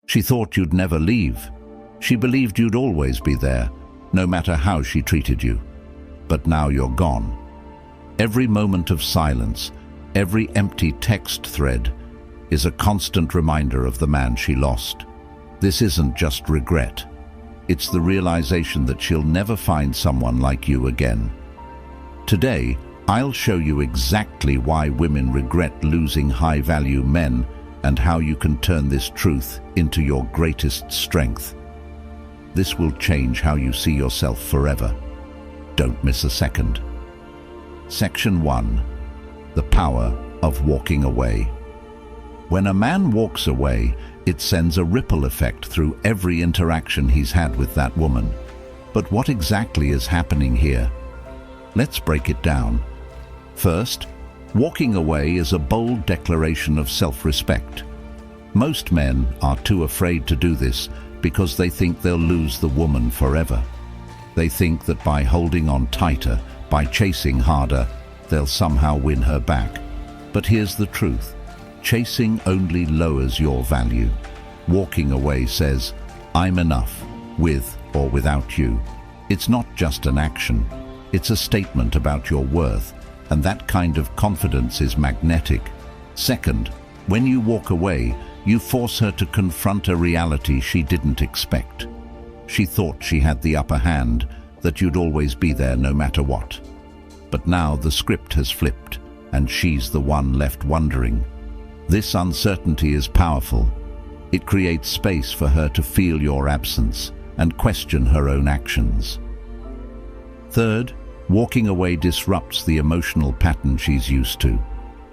She thought you'd never leave. She believed you'd always be there, no matter how she treated you. But now you're gone. Every moment of silence, every empty text thread, is a constant reminder of the man she lost. This isn't just regret. It's the realization that she'll never find someone like you again. Today, I'll show you exactly why women regret losing high-value men and how you can turn this truth into your greatest strength. This will change how you see yourself forever. Don't miss a second. Section 1. The power of walking away. When a man walks away, it sends a ripple effect through every interaction he's had with that woman. But what exactly is happening here? Let's break it down. First, walking away is a bold declaration of self-respect. Most men are too afraid to do this because they think they'll lose the woman forever. They think that by holding on tighter, by chasing harder, they'll somehow win her back. But here's the truth. Chasing only lowers your value. Walking away says, I'm enough, with or without you. It's not just an action. It's a statement about your worth, and that kind of confidence is magnetic. Second, when you walk away, you force her to confront a reality she didn't expect. She thought she had the upper hand, that you'd always be there no matter what. But now the script has flipped, and she's the one left wondering. This uncertainty is powerful. It creates space for her to feel your absence and question her own actions. Third, walking away disrupts the emotional pattern she's used to.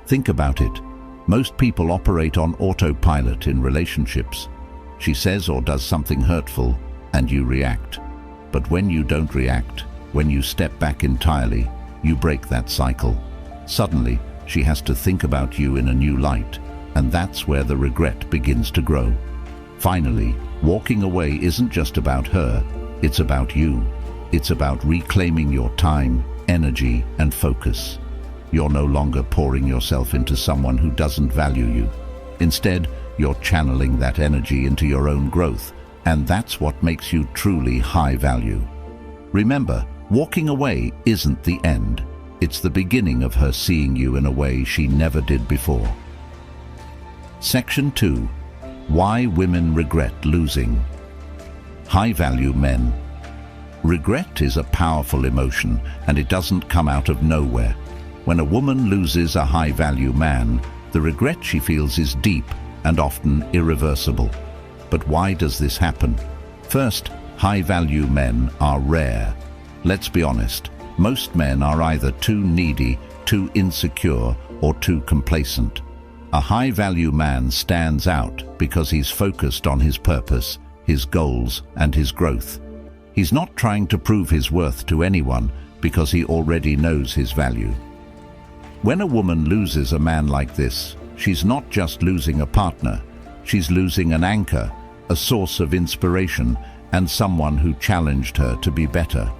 Think about it. Most people operate on autopilot in relationships. She says or does something hurtful, and you react. But when you don't react, when you step back entirely, you break that cycle. Suddenly, she has to think about you in a new light, and that's where the regret begins to grow. Finally, walking away isn't just about her, it's about you. It's about reclaiming your time, energy, and focus. You're no longer pouring yourself into someone who doesn't value you. Instead, you're channeling that energy into your own growth, and that's what makes you truly high value. Remember, walking away isn't the end. It's the beginning of her seeing you in a way she never did before. Section 2. Why women regret losing. High-value men. Regret is a powerful emotion, and it doesn't come out of nowhere. When a woman loses a high-value man, the regret she feels is deep and often irreversible. But why does this happen? First, high-value men are rare. Let's be honest, most men are either too needy, too insecure, or too complacent. A high-value man stands out because he's focused on his purpose, his goals, and his growth. He's not trying to prove his worth to anyone because he already knows his value. When a woman loses a man like this, she's not just losing a partner, she's losing an anchor, a source of inspiration, and someone who challenged her to be better.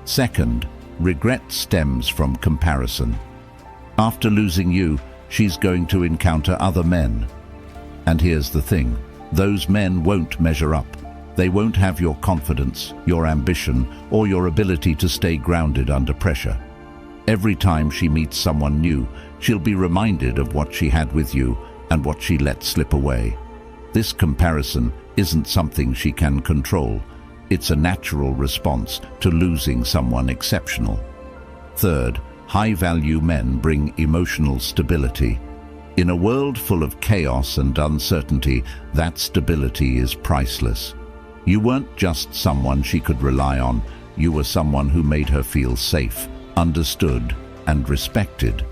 Second, regret stems from comparison. After losing you, she's going to encounter other men. And here's the thing, those men won't measure up. They won't have your confidence, your ambition, or your ability to stay grounded under pressure. Every time she meets someone new, she'll be reminded of what she had with you and what she let slip away. This comparison isn't something she can control. It's a natural response to losing someone exceptional. Third, high-value men bring emotional stability. In a world full of chaos and uncertainty, that stability is priceless. You weren't just someone she could rely on, you were someone who made her feel safe, understood, and respected.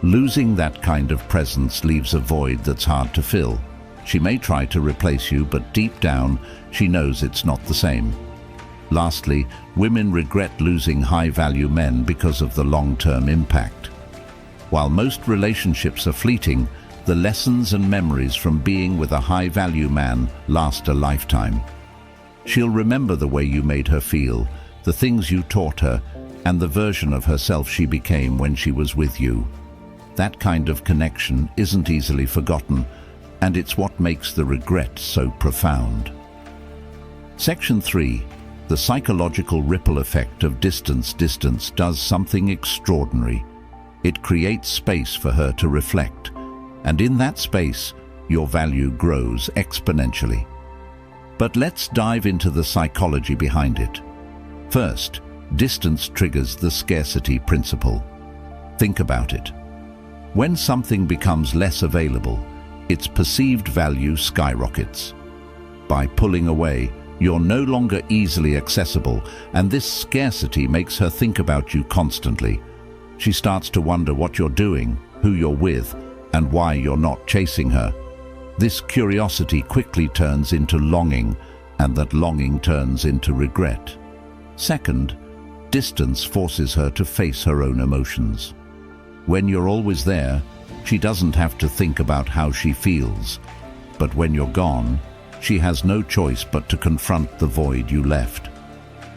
Losing that kind of presence leaves a void that's hard to fill. She may try to replace you, but deep down, she knows it's not the same. Lastly, women regret losing high-value men because of the long-term impact. While most relationships are fleeting, the lessons and memories from being with a high-value man last a lifetime. She'll remember the way you made her feel, the things you taught her, and the version of herself she became when she was with you. That kind of connection isn't easily forgotten, and it's what makes the regret so profound. Section 3. The psychological ripple effect of distance. Distance does something extraordinary. It creates space for her to reflect, and in that space, your value grows exponentially. But let's dive into the psychology behind it. First, distance triggers the scarcity principle. Think about it. When something becomes less available, its perceived value skyrockets. By pulling away, you're no longer easily accessible, and this scarcity makes her think about you constantly. She starts to wonder what you're doing, who you're with, and why you're not chasing her. This curiosity quickly turns into longing, and that longing turns into regret. Second, distance forces her to face her own emotions. When you're always there, she doesn't have to think about how she feels. But when you're gone, she has no choice but to confront the void you left.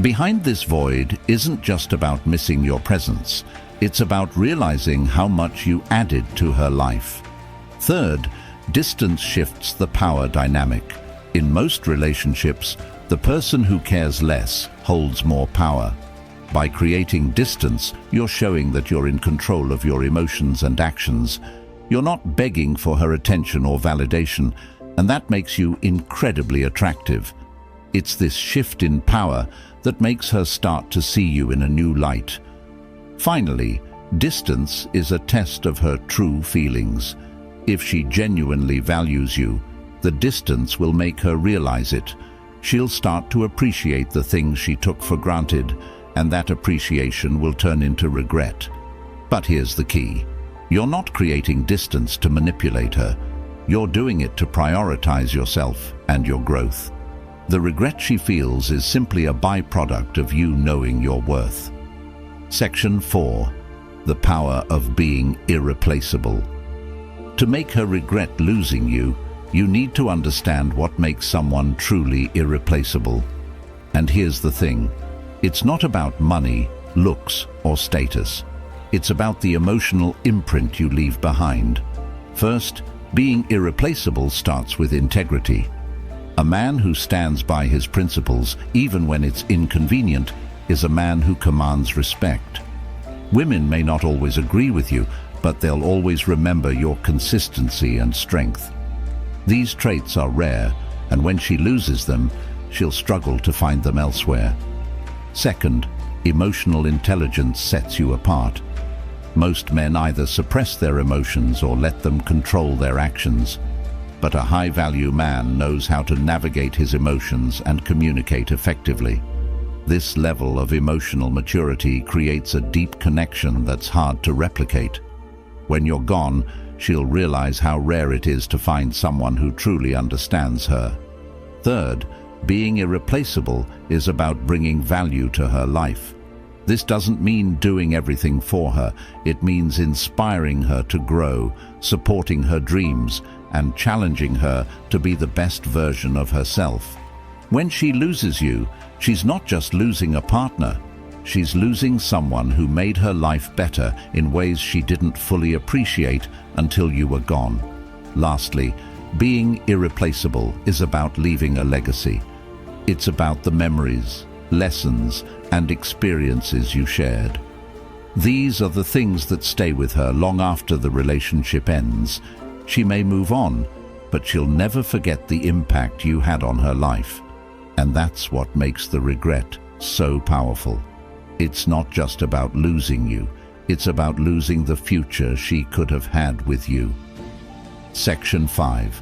Behind this void isn't just about missing your presence. It's about realizing how much you added to her life. Third, distance shifts the power dynamic. In most relationships, the person who cares less holds more power. By creating distance, you're showing that you're in control of your emotions and actions. You're not begging for her attention or validation, and that makes you incredibly attractive. It's this shift in power that makes her start to see you in a new light. Finally, distance is a test of her true feelings. If she genuinely values you, the distance will make her realize it. She'll start to appreciate the things she took for granted, and that appreciation will turn into regret. But here's the key. You're not creating distance to manipulate her. You're doing it to prioritize yourself and your growth. The regret she feels is simply a byproduct of you knowing your worth. Section 4. The power of being irreplaceable. To make her regret losing you, you need to understand what makes someone truly irreplaceable. And here's the thing. It's not about money, looks, or status. It's about the emotional imprint you leave behind. First, being irreplaceable starts with integrity. A man who stands by his principles, even when it's inconvenient, is a man who commands respect. Women may not always agree with you, but they'll always remember your consistency and strength. These traits are rare, and when she loses them, she'll struggle to find them elsewhere. Second, emotional intelligence sets you apart. Most men either suppress their emotions or let them control their actions. But a high-value man knows how to navigate his emotions and communicate effectively. This level of emotional maturity creates a deep connection that's hard to replicate. When you're gone, she'll realize how rare it is to find someone who truly understands her. Third, being irreplaceable is about bringing value to her life. This doesn't mean doing everything for her. It means inspiring her to grow, supporting her dreams, and challenging her to be the best version of herself. When she loses you, she's not just losing a partner. She's losing someone who made her life better in ways she didn't fully appreciate until you were gone. Lastly, being irreplaceable is about leaving a legacy. It's about the memories, lessons, and experiences you shared. These are the things that stay with her long after the relationship ends. She may move on, but she'll never forget the impact you had on her life. And that's what makes the regret so powerful. It's not just about losing you, it's about losing the future she could have had with you. Section 5.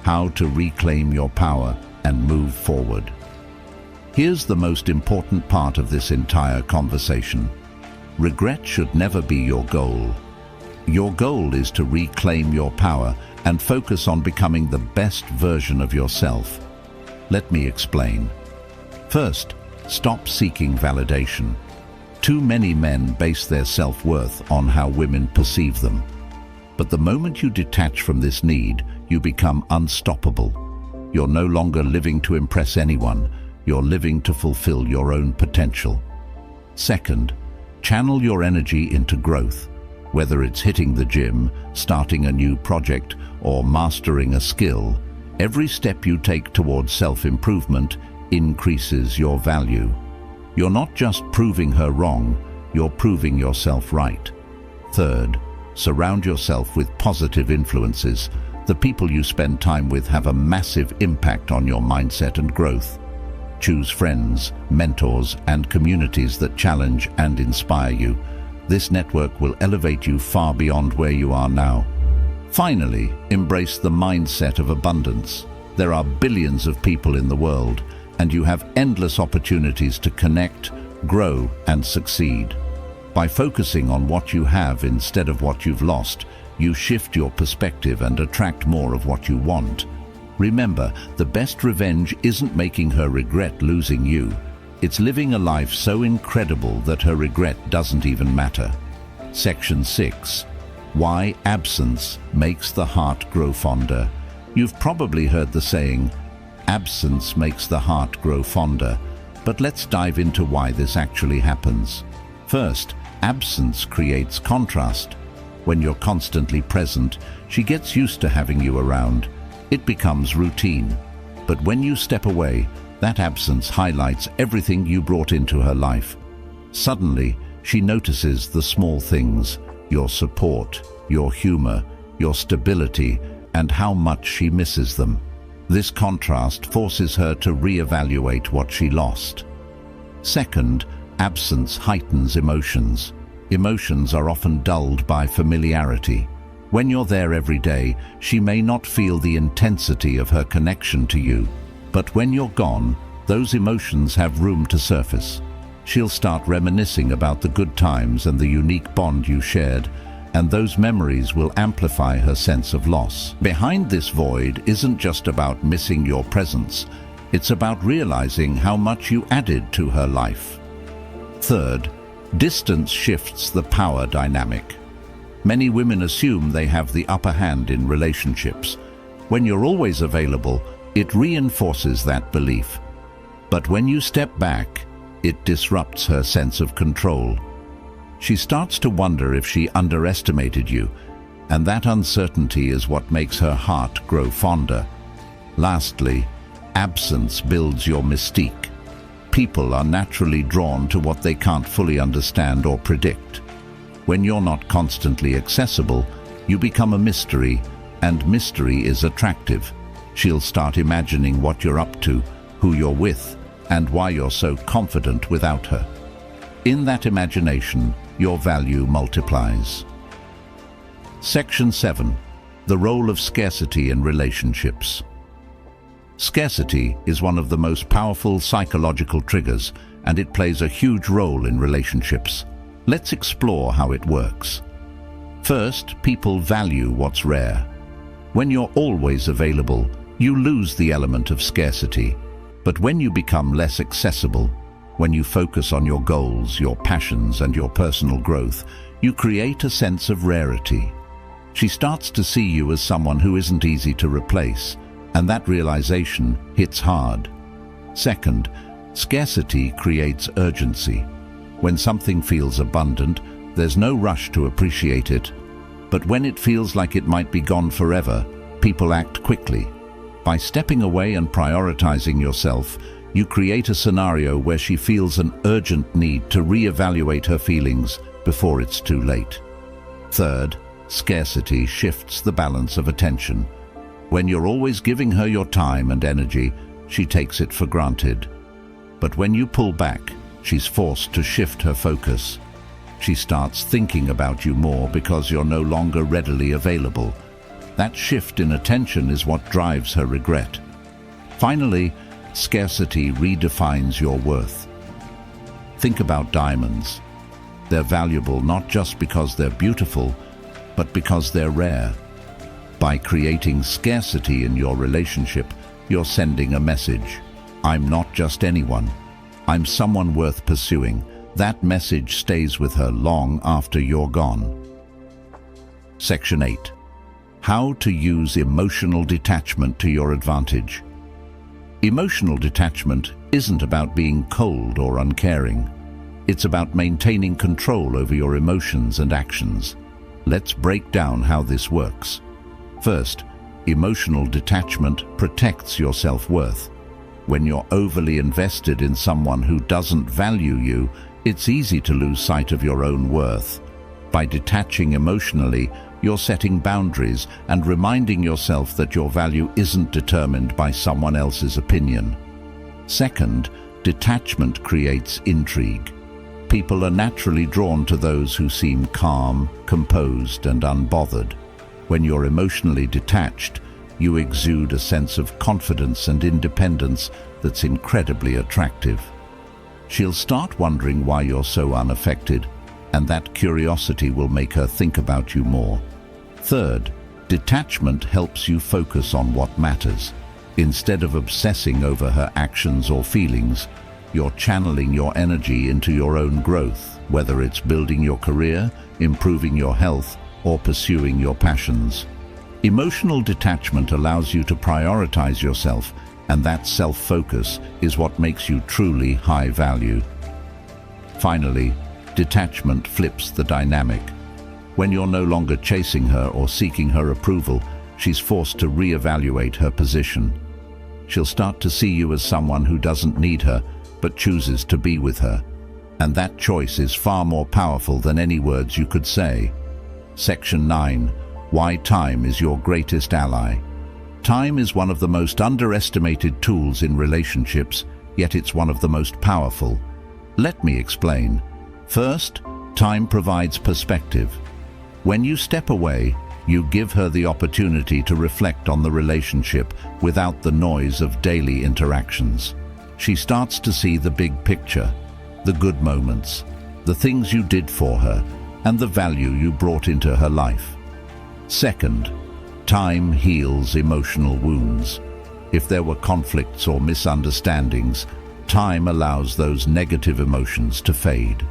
How to reclaim your power and move forward. Here's the most important part of this entire conversation. Regret should never be your goal. Your goal is to reclaim your power and focus on becoming the best version of yourself. Let me explain. First, stop seeking validation. Too many men base their self-worth on how women perceive them. But the moment you detach from this need, you become unstoppable. You're no longer living to impress anyone. You're living to fulfill your own potential. Second, channel your energy into growth. Whether it's hitting the gym, starting a new project, or mastering a skill, every step you take towards self-improvement increases your value. You're not just proving her wrong, you're proving yourself right. Third, surround yourself with positive influences. The people you spend time with have a massive impact on your mindset and growth. Choose friends, mentors, and communities that challenge and inspire you. This network will elevate you far beyond where you are now. Finally, embrace the mindset of abundance. There are billions of people in the world, and you have endless opportunities to connect, grow, and succeed. By focusing on what you have instead of what you've lost, you shift your perspective and attract more of what you want. Remember, the best revenge isn't making her regret losing you. It's living a life so incredible that her regret doesn't even matter. Section 6. Why absence makes the heart grow fonder. You've probably heard the saying, absence makes the heart grow fonder, but let's dive into why this actually happens. First, absence creates contrast. When you're constantly present, she gets used to having you around. It becomes routine. But when you step away, that absence highlights everything you brought into her life. Suddenly, she notices the small things, your support, your humor, your stability, and how much she misses them. This contrast forces her to reevaluate what she lost. Second, absence heightens emotions. Emotions are often dulled by familiarity. When you're there every day, she may not feel the intensity of her connection to you. But when you're gone, those emotions have room to surface. She'll start reminiscing about the good times and the unique bond you shared, and those memories will amplify her sense of loss. Behind this void isn't just about missing your presence, it's about realizing how much you added to her life. Third, distance shifts the power dynamic. Many women assume they have the upper hand in relationships. When you're always available, it reinforces that belief. But when you step back, it disrupts her sense of control. She starts to wonder if she underestimated you, and that uncertainty is what makes her heart grow fonder. Lastly, absence builds your mystique. People are naturally drawn to what they can't fully understand or predict. When you're not constantly accessible, you become a mystery, and mystery is attractive. She'll start imagining what you're up to, who you're with, and why you're so confident without her. In that imagination, your value multiplies. Section 7. The role of scarcity in relationships. Scarcity is one of the most powerful psychological triggers, and it plays a huge role in relationships. Let's explore how it works. First, people value what's rare. When you're always available, you lose the element of scarcity. But when you become less accessible, when you focus on your goals, your passions, and your personal growth, you create a sense of rarity. She starts to see you as someone who isn't easy to replace, and that realization hits hard. Second, scarcity creates urgency. When something feels abundant, there's no rush to appreciate it. But when it feels like it might be gone forever, people act quickly. By stepping away and prioritizing yourself, you create a scenario where she feels an urgent need to reevaluate her feelings before it's too late. Third, scarcity shifts the balance of attention. When you're always giving her your time and energy, she takes it for granted. But when you pull back, she's forced to shift her focus. She starts thinking about you more because you're no longer readily available. That shift in attention is what drives her regret. Finally, scarcity redefines your worth. Think about diamonds. They're valuable not just because they're beautiful, but because they're rare. By creating scarcity in your relationship, you're sending a message. I'm not just anyone. I'm someone worth pursuing. That message stays with her long after you're gone. Section 8. How to use emotional detachment to your advantage. Emotional detachment isn't about being cold or uncaring. It's about maintaining control over your emotions and actions. Let's break down how this works. First, emotional detachment protects your self-worth. When you're overly invested in someone who doesn't value you, it's easy to lose sight of your own worth. By detaching emotionally, you're setting boundaries and reminding yourself that your value isn't determined by someone else's opinion. Second, detachment creates intrigue. People are naturally drawn to those who seem calm, composed, and unbothered. When you're emotionally detached, you exude a sense of confidence and independence that's incredibly attractive. She'll start wondering why you're so unaffected, and that curiosity will make her think about you more. Third, detachment helps you focus on what matters. Instead of obsessing over her actions or feelings, you're channeling your energy into your own growth, whether it's building your career, improving your health, or pursuing your passions. Emotional detachment allows you to prioritize yourself, and that self-focus is what makes you truly high value. Finally, detachment flips the dynamic. When you're no longer chasing her or seeking her approval, she's forced to reevaluate her position. She'll start to see you as someone who doesn't need her, but chooses to be with her. And that choice is far more powerful than any words you could say. Section 9. Why time is your greatest ally. Time is one of the most underestimated tools in relationships, yet it's one of the most powerful. Let me explain. First, time provides perspective. When you step away, you give her the opportunity to reflect on the relationship without the noise of daily interactions. She starts to see the big picture, the good moments, the things you did for her, and the value you brought into her life. Second, time heals emotional wounds. If there were conflicts or misunderstandings, time allows those negative emotions to fade.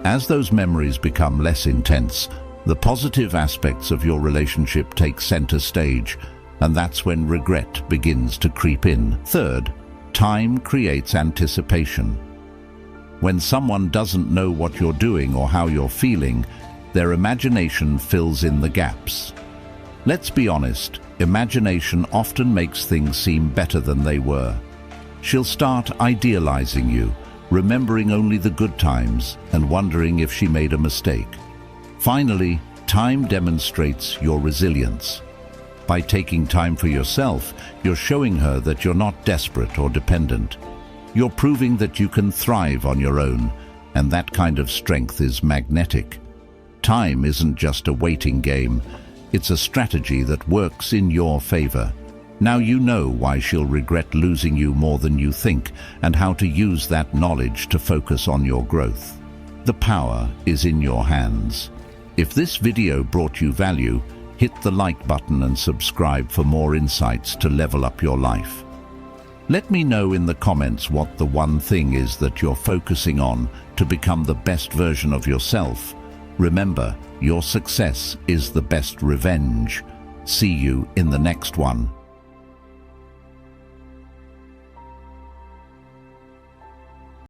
As those memories become less intense, the positive aspects of your relationship take center stage, and that's when regret begins to creep in. Third, time creates anticipation. When someone doesn't know what you're doing or how you're feeling, their imagination fills in the gaps. Let's be honest, imagination often makes things seem better than they were. She'll start idealizing you, remembering only the good times and wondering if she made a mistake. Finally, time demonstrates your resilience. By taking time for yourself, you're showing her that you're not desperate or dependent. You're proving that you can thrive on your own, and that kind of strength is magnetic. Time isn't just a waiting game, it's a strategy that works in your favor. Now you know why she'll regret losing you more than you think, and how to use that knowledge to focus on your growth. The power is in your hands. If this video brought you value, hit the like button and subscribe for more insights to level up your life. Let me know in the comments what the one thing is that you're focusing on to become the best version of yourself. Remember, your success is the best revenge. See you in the next one.